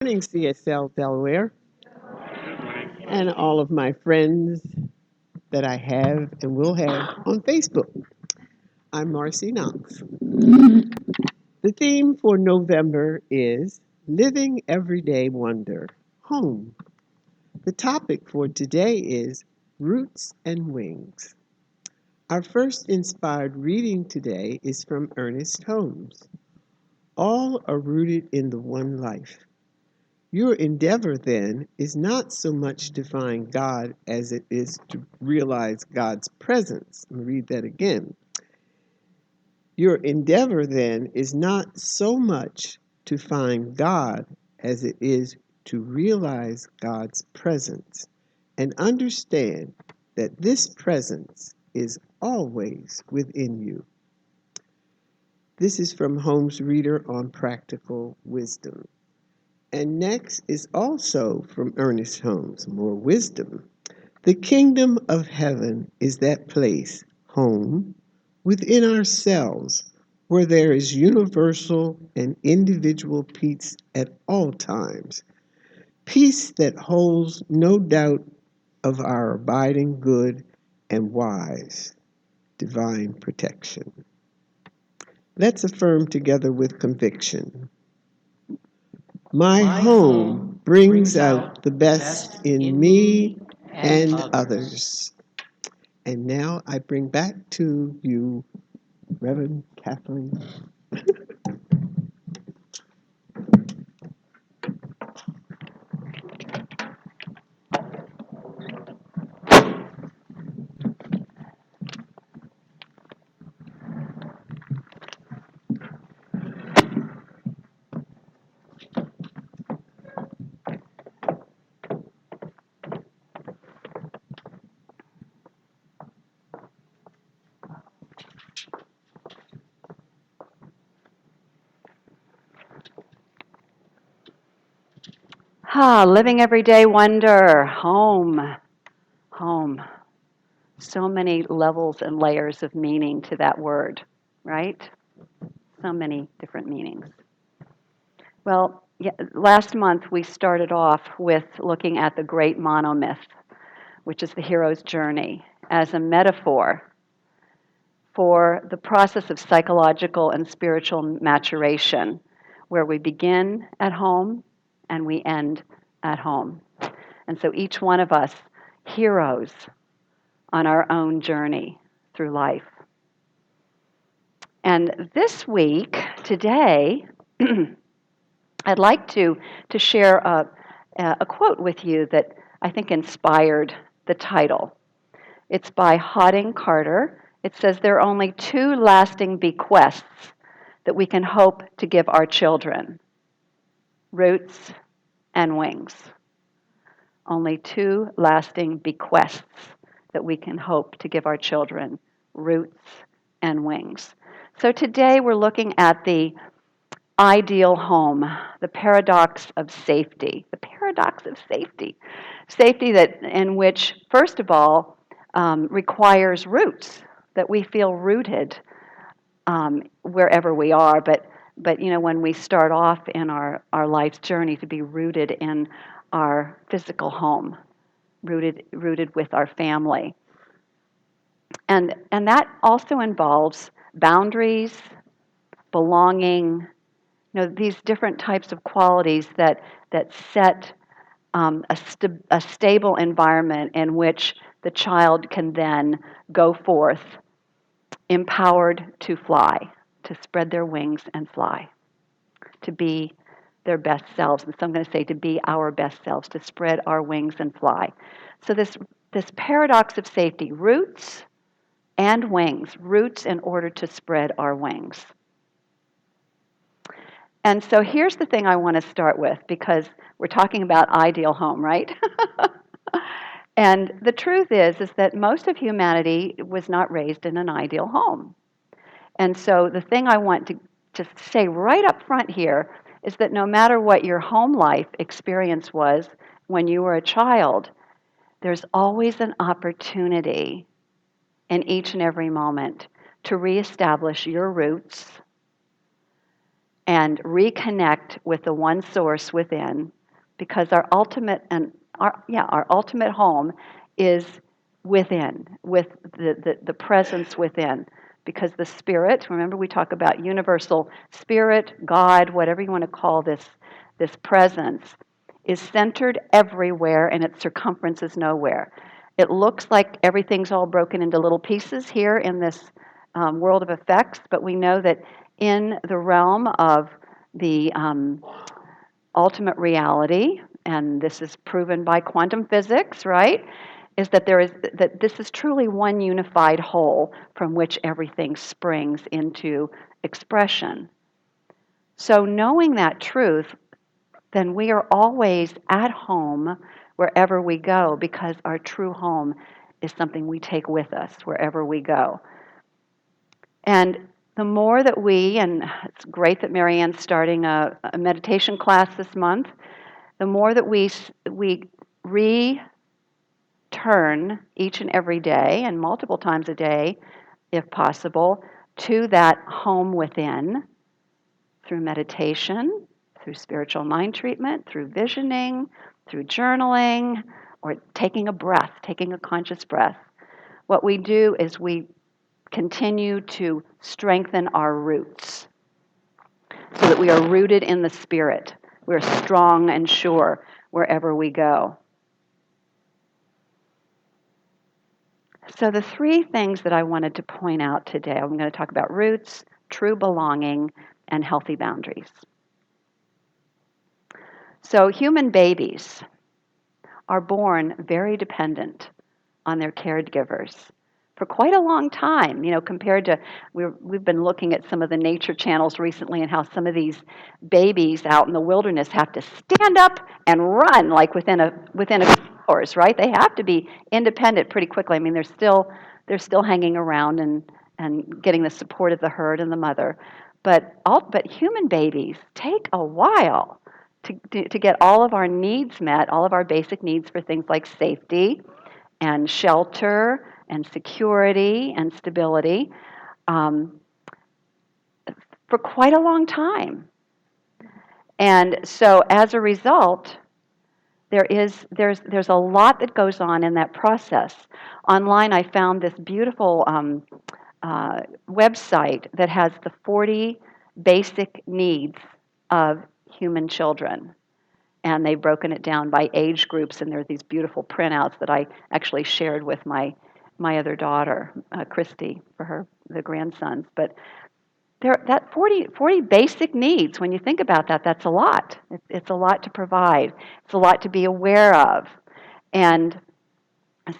morning, CSL Delaware, Good morning. and all of my friends that I have and will have on Facebook. I'm Marcy Knox. The theme for November is Living Everyday Wonder, Home. The topic for today is Roots and Wings. Our first inspired reading today is from Ernest Holmes. All are rooted in the one life. Your endeavor, then, is not so much to find God as it is to realize God's presence. Let me read that again. Your endeavor, then, is not so much to find God as it is to realize God's presence and understand that this presence is always within you. This is from Holmes' Reader on Practical Wisdom. And next is also from Ernest Holmes, More Wisdom. The kingdom of heaven is that place, home, within ourselves, where there is universal and individual peace at all times. Peace that holds no doubt of our abiding good and wise divine protection. Let's affirm together with conviction. My home brings out the best in me and others. And now I bring back to you, Reverend Kathleen. Living everyday wonder, home, home. So many levels and layers of meaning to that word, right? So many different meanings. Well, last month we started off with looking at the great monomyth, which is the hero's journey, as a metaphor for the process of psychological and spiritual maturation, where we begin at home and we end at home. And so each one of us, heroes on our own journey through life. And this week, today, I'd like to share a quote with you that I think inspired the title. It's by Hodding Carter. It says, there are only two lasting bequests that we can hope to give our children: roots and wings. Only two lasting bequests that we can hope to give our children: roots and wings. So today we're looking at the ideal home, the paradox of safety. The paradox of safety. Safety that in which, first of all, requires roots, that we feel rooted wherever we are. But you know, when we start off in our life's journey, to be rooted in our physical home, rooted with our family. And that also involves boundaries, belonging, you know, these different types of qualities that set a stable environment in which the child can then go forth empowered to fly, to spread their wings and fly, to be their best selves. And so I'm going to say to be our best selves, to spread our wings and fly. So this paradox of safety, roots and wings, roots in order to spread our wings. And so here's the thing I want to start with, because we're talking about ideal home, right? And the truth is that most of humanity was not raised in an ideal home. And so the thing I want to just say right up front here is that no matter what your home life experience was when you were a child, there's always an opportunity in each and every moment to reestablish your roots and reconnect with the one source within, because our ultimate home is within, with the presence within. Because the spirit, remember we talk about universal spirit, God, whatever you want to call this presence, is centered everywhere and its circumference is nowhere. It looks like everything's all broken into little pieces here in this world of effects, but we know that in the realm of the ultimate reality, and this is proven by quantum physics, right? Is that this is truly one unified whole from which everything springs into expression. So knowing that truth, then we are always at home wherever we go, because our true home is something we take with us wherever we go. And the more that and it's great that Marianne's starting a meditation class this month, the more that we return each and every day, and multiple times a day, if possible, to that home within through meditation, through spiritual mind treatment, through visioning, through journaling, or taking a conscious breath. What we do is we continue to strengthen our roots so that we are rooted in the spirit. We're strong and sure wherever we go. So the three things that I wanted to point out today, I'm going to talk about roots, true belonging, and healthy boundaries. So human babies are born very dependent on their caregivers for quite a long time, compared to, we've been looking at some of the nature channels recently and how some of these babies out in the wilderness have to stand up and run like within a few hours, right? They have to be independent pretty quickly. I mean, they're still hanging around and getting the support of the herd and the mother. But human babies take a while to get all of our needs met, all of our basic needs for things like safety and shelter and security and stability, for quite a long time. And so as a result, there's a lot that goes on in that process. Online, I found this beautiful website that has the 40 basic needs of human children. And they've broken it down by age groups, and there are these beautiful printouts that I actually shared with my other daughter, Christy, for the grandsons. But that 40 basic needs, when you think about that, that's a lot. It's a lot to provide. It's a lot to be aware of. And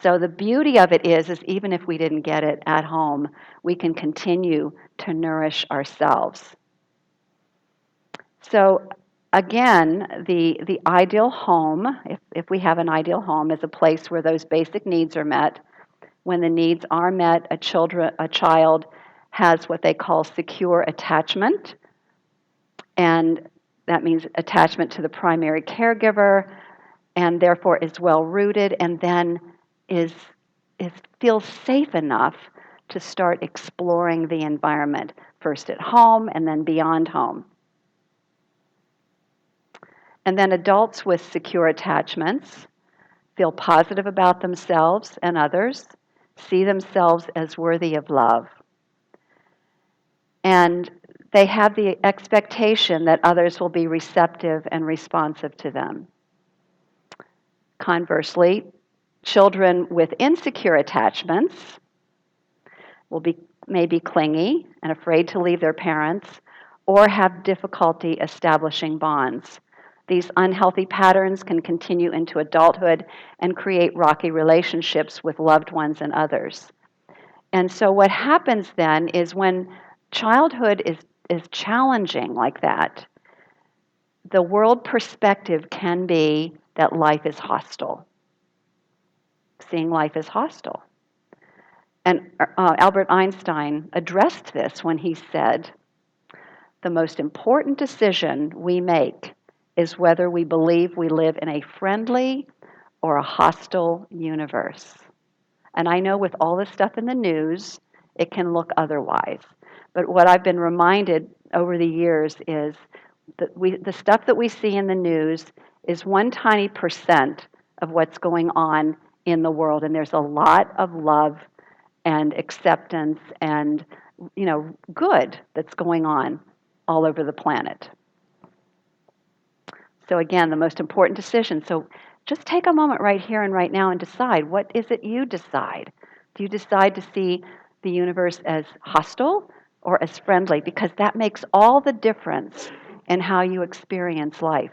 so the beauty of it is even if we didn't get it at home, we can continue to nourish ourselves. So again, the ideal home, if we have an ideal home, is a place where those basic needs are met. When the needs are met, a child has what they call secure attachment, and that means attachment to the primary caregiver, and therefore is well rooted, and then feels safe enough to start exploring the environment, first at home and then beyond home. And then adults with secure attachments feel positive about themselves and others, see themselves as worthy of love. And they have the expectation that others will be receptive and responsive to them. Conversely, children with insecure attachments may be clingy and afraid to leave their parents, or have difficulty establishing bonds. These unhealthy patterns can continue into adulthood and create rocky relationships with loved ones and others. And so what happens then is when childhood is challenging like that, the world perspective can be that life is hostile. Seeing life as hostile. And Albert Einstein addressed this when he said, "The most important decision we make is whether we believe we live in a friendly or a hostile universe." And I know with all this stuff in the news, it can look otherwise. But what I've been reminded over the years is that the stuff that we see in the news is one tiny percent of what's going on in the world. And there's a lot of love and acceptance and, good that's going on all over the planet. So again, the most important decision. So just take a moment right here and right now and decide, what is it you decide? Do you decide to see the universe as hostile or as friendly? Because that makes all the difference in how you experience life.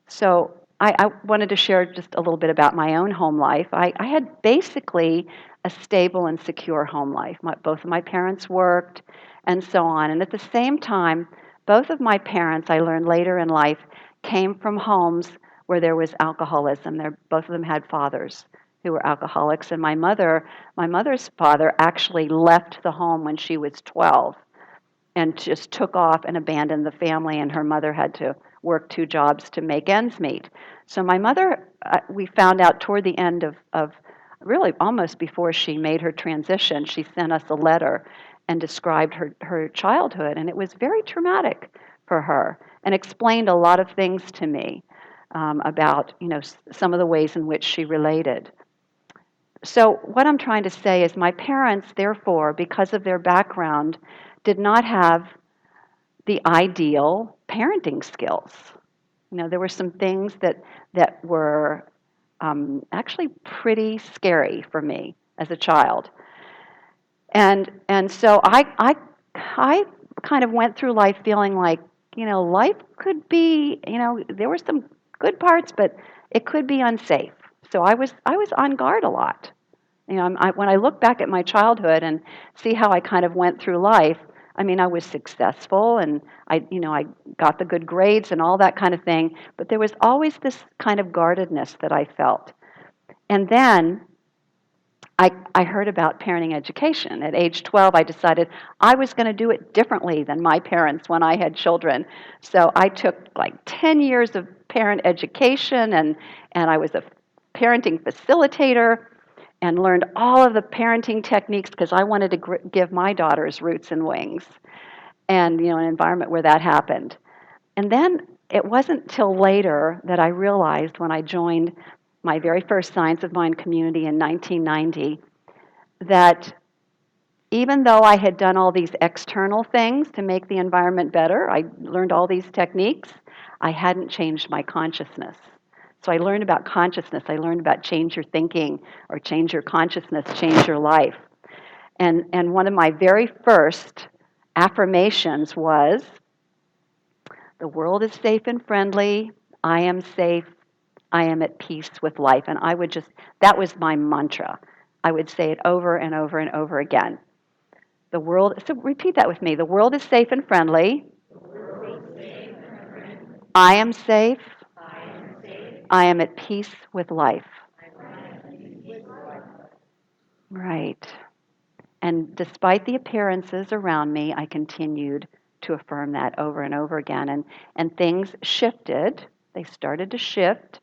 So I wanted to share just a little bit about my own home life. I had basically a stable and secure home life. Both of my parents worked and so on. And at the same time, both of my parents, I learned later in life, came from homes where there was alcoholism. Both of them had fathers who were alcoholics. And my mother's father actually left the home when she was 12 and just took off and abandoned the family, and her mother had to work 2 jobs to make ends meet. So my mother, we found out toward the end of really almost before she made her transition, she sent us a letter and described her childhood, and it was very traumatic for her and explained a lot of things to me about some of the ways in which she related. So what I'm trying to say is my parents, therefore, because of their background, did not have the ideal parenting skills. There were some things that were actually pretty scary for me as a child, and so I kind of went through life feeling like life could be there were some good parts, but it could be unsafe. So I was on guard a lot. When I look back at my childhood and see how I kind of went through life, I mean, I was successful and I got the good grades and all that kind of thing, but there was always this kind of guardedness that I felt. And then I heard about parenting education. At age 12, I decided I was going to do it differently than my parents when I had children. So I took like 10 years of parent education, and I was a parenting facilitator and learned all of the parenting techniques because I wanted to give my daughters roots and wings and an environment where that happened. And then it wasn't till later that I realized when I joined my very first Science of Mind community in 1990 that even though I had done all these external things to make the environment better, I learned all these techniques, I hadn't changed my consciousness. So I learned about consciousness. I learned about change your thinking or change your consciousness, change your life. And one of my very first affirmations was, the world is safe and friendly. I am safe. I am at peace with life. And that was my mantra. I would say it over and over and over again. So repeat that with me. The world is safe and friendly. I am safe. I am at peace with life. Right. And despite the appearances around me, I continued to affirm that over and over again. And things shifted. They started to shift.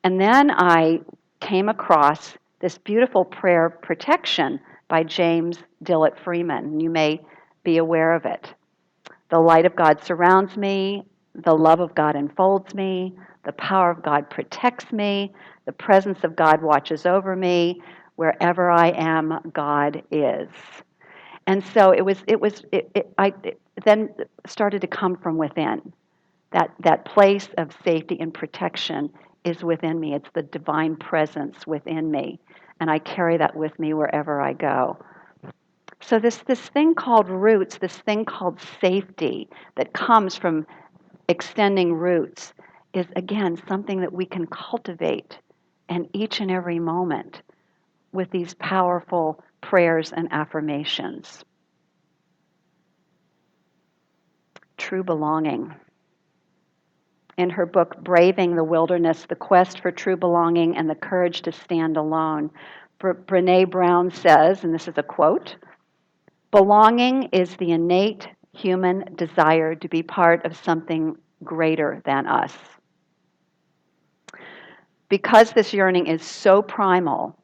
And then I came across this beautiful prayer, Protection, by James Dillett Freeman. You may be aware of it. The light of God surrounds me. The love of God enfolds me. The power of God protects me. The presence of God watches over me. Wherever I am, God is. And so it then started to come from within. That place of safety and protection is within me. It's the divine presence within me. And I carry that with me wherever I go. So this thing called roots, this thing called safety that comes from extending roots is, again, something that we can cultivate in each and every moment with these powerful prayers and affirmations. True belonging. In her book, Braving the Wilderness, The Quest for True Belonging and the Courage to Stand Alone, Brene Brown says, and this is a quote, belonging is the innate human desire to be part of something greater than us. Because this yearning is so primal,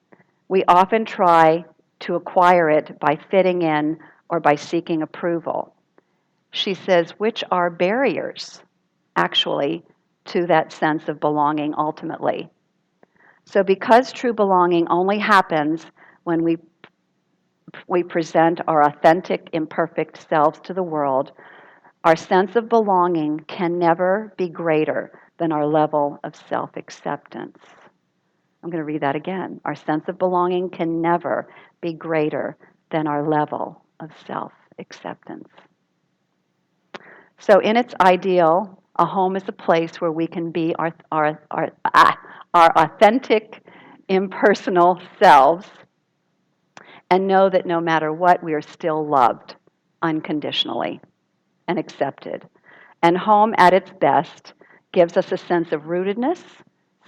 we often try to acquire it by fitting in or by seeking approval. She says, which are barriers, actually, to that sense of belonging ultimately. So because true belonging only happens when we present our authentic, imperfect selves to the world, our sense of belonging can never be greater than our level of self-acceptance. I'm going to read that again. Our sense of belonging can never be greater than our level of self-acceptance. So in its ideal, a home is a place where we can be our authentic, impersonal selves and know that no matter what, we are still loved unconditionally and accepted. And home at its best gives us a sense of rootedness,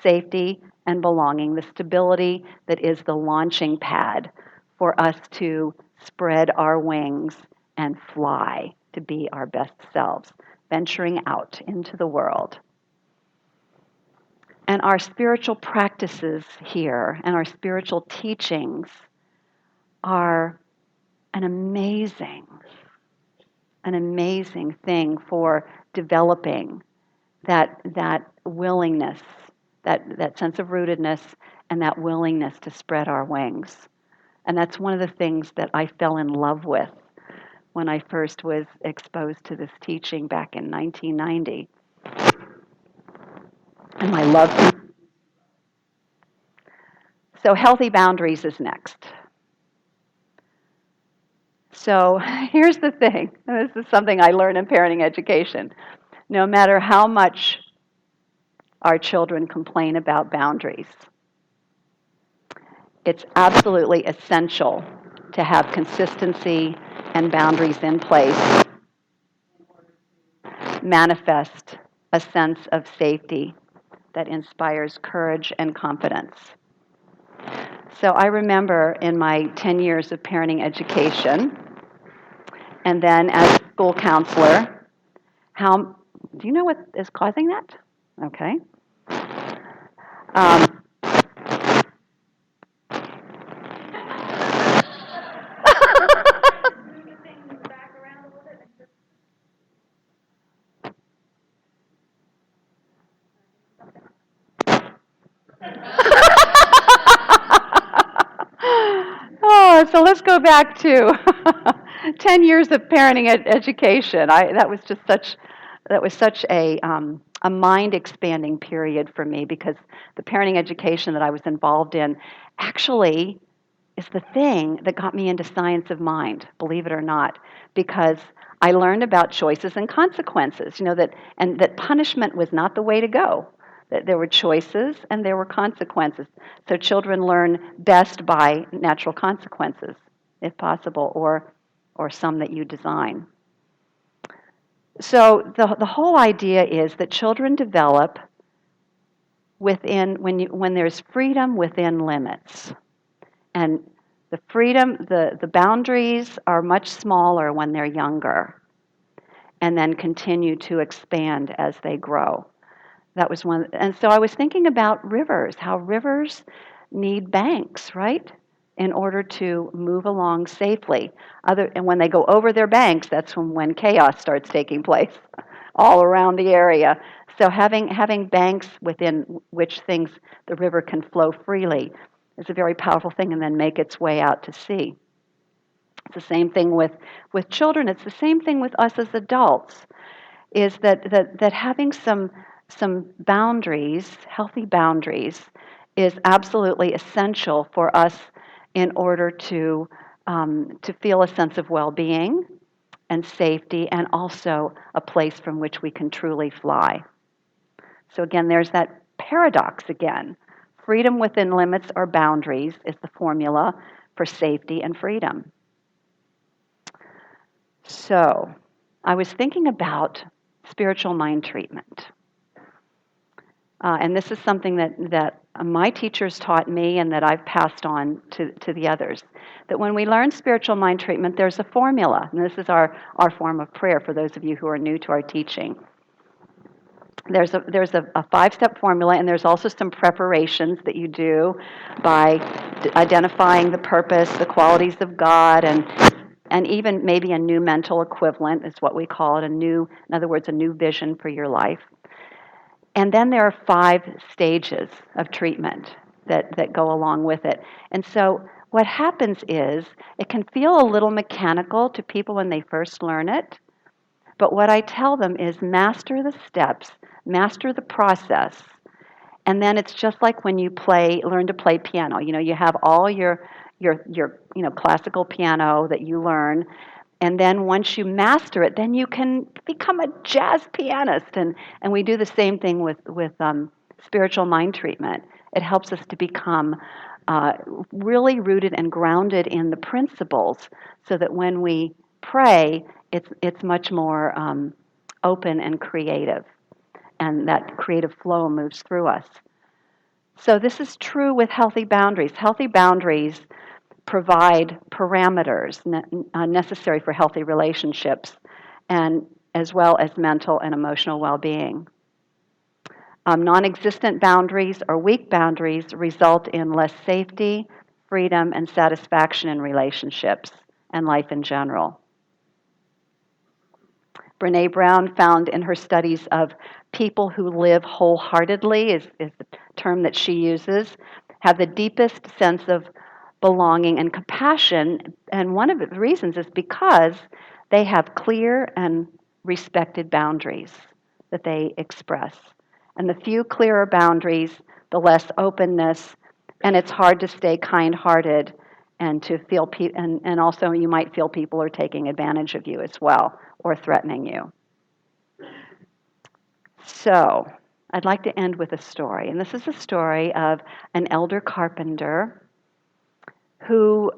safety, and belonging, the stability that is the launching pad for us to spread our wings and fly to be our best selves, venturing out into the world. And our spiritual practices here and our spiritual teachings are an amazing thing for developing that willingness, that sense of rootedness, and that willingness to spread our wings. And that's one of the things that I fell in love with when I first was exposed to this teaching back in 1990. And my love. So healthy boundaries is next. So here's the thing. This is something I learned in parenting education. No matter how much our children complain about boundaries, it's absolutely essential to have consistency and boundaries in place, manifest a sense of safety that inspires courage and confidence. So I remember in my 10 years of parenting education, and then as a school counselor, do you know what is causing that? Okay. Um, Oh, so let's go back to 10 years of parenting education. That was such a mind-expanding period for me because the parenting education that I was involved in actually is the thing that got me into science of mind, believe it or not, because I learned about choices and consequences, that punishment was not the way to go. That there were choices and there were consequences. So children learn best by natural consequences, if possible, or some that you design. So the whole idea is that children develop when there's freedom within limits. And the boundaries are much smaller when they're younger and then continue to expand as they grow. That was one. And so I was thinking about rivers, how rivers need banks, right? In order to move along safely. And when they go over their banks, that's when chaos starts taking place all around the area. So having banks within which the river can flow freely is a very powerful thing and then make its way out to sea. It's the same thing with children. It's the same thing with us as adults, is that having some boundaries, healthy boundaries, is absolutely essential for us in order to feel a sense of well-being and safety and also a place from which we can truly fly. So again, there's that paradox again. Freedom within limits or boundaries is the formula for safety and freedom. So I was thinking about spiritual mind treatment. And this is something that my teachers taught me and that I've passed on to the others. That when we learn spiritual mind treatment, there's a formula. And this is our form of prayer for those of you who are new to our teaching. There's a 5-step formula, and there's also some preparations that you do by identifying the purpose, the qualities of God, and even maybe a new mental equivalent is what we call it, in other words, a new vision for your life. And then there are 5 stages of treatment that go along with it. And so what happens is it can feel a little mechanical to people when they first learn it. But what I tell them is master the steps, master the process, and then it's just like when you learn to play piano. You have all your classical piano that you learn, and then once you master it, then you can become a jazz pianist. And we do the same thing with spiritual mind treatment. It helps us to become really rooted and grounded in the principles, so that when we pray, it's much more open and creative, and that creative flow moves through us. So this is true with healthy boundaries. Healthy boundaries provide parameters necessary for healthy relationships, and as well as mental and emotional well-being. Non-existent boundaries or weak boundaries result in less safety, freedom, and satisfaction in relationships and life in general. Brene Brown found in her studies of people who live wholeheartedly, is the term that she uses, have the deepest sense of belonging and compassion. And one of the reasons is because they have clear and respected boundaries that they express. And the few clearer boundaries, the less openness, and it's hard to stay kind-hearted and to feel, and also you might feel people are taking advantage of you as well, or threatening you. So, I'd like to end with a story. And this is a story of an elder carpenter who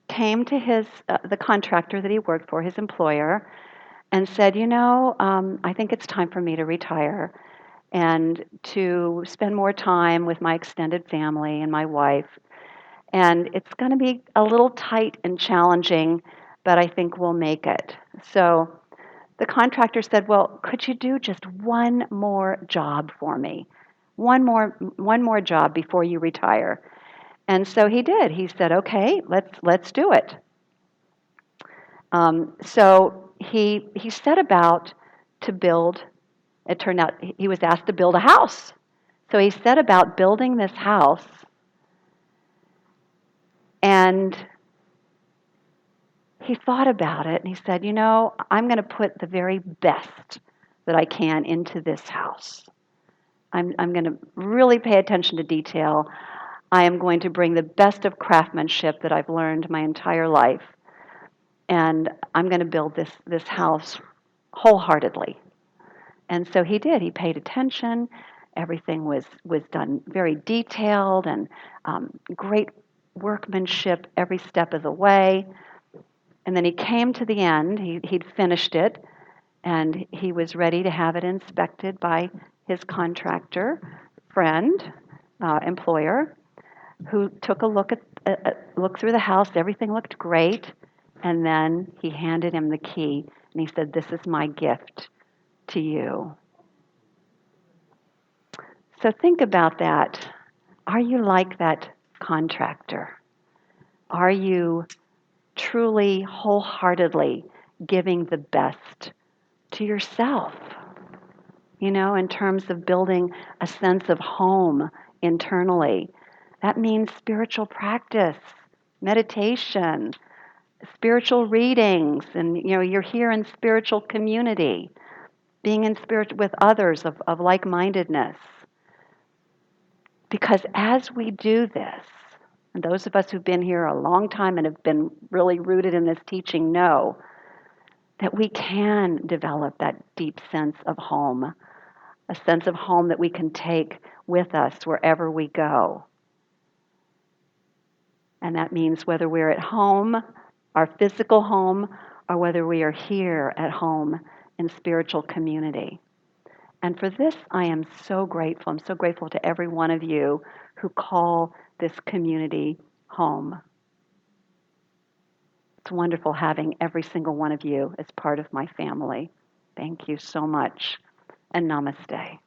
came to the contractor that he worked for, his employer, and said, I think it's time for me to retire and to spend more time with my extended family and my wife. And it's going to be a little tight and challenging, but I think we'll make it. So the contractor said, well, could you do just one more job for me? One more job before you retire. And so he did. He said, okay, let's do it. So he set about to build. It turned out he was asked to build a house. So he set about building this house, and he thought about it, and he said, I'm going to put the very best that I can into this house. I'm going to really pay attention to detail. I am going to bring the best of craftsmanship that I've learned my entire life, and I'm going to build this house wholeheartedly. And so he did. He paid attention. Everything was done very detailed, and great workmanship every step of the way. And then he came to the end. He'd finished it, and he was ready to have it inspected by his contractor friend, employer, who took a look through the house. Everything looked great, and then he handed him the key, and he said, "This is my gift to you." So think about that. Are you like that contractor? Are you truly, wholeheartedly giving the best to yourself? In terms of building a sense of home internally. That means spiritual practice, meditation, spiritual readings, and you're here in spiritual community, being in spirit with others of like-mindedness. Because as we do this, and those of us who've been here a long time and have been really rooted in this teaching know that we can develop that deep sense of home, a sense of home that we can take with us wherever we go. And that means whether we're at home, our physical home, or whether we are here at home in spiritual community. And for this, I am so grateful. I'm so grateful to every one of you who call this community home. It's wonderful having every single one of you as part of my family. Thank you so much. and namaste.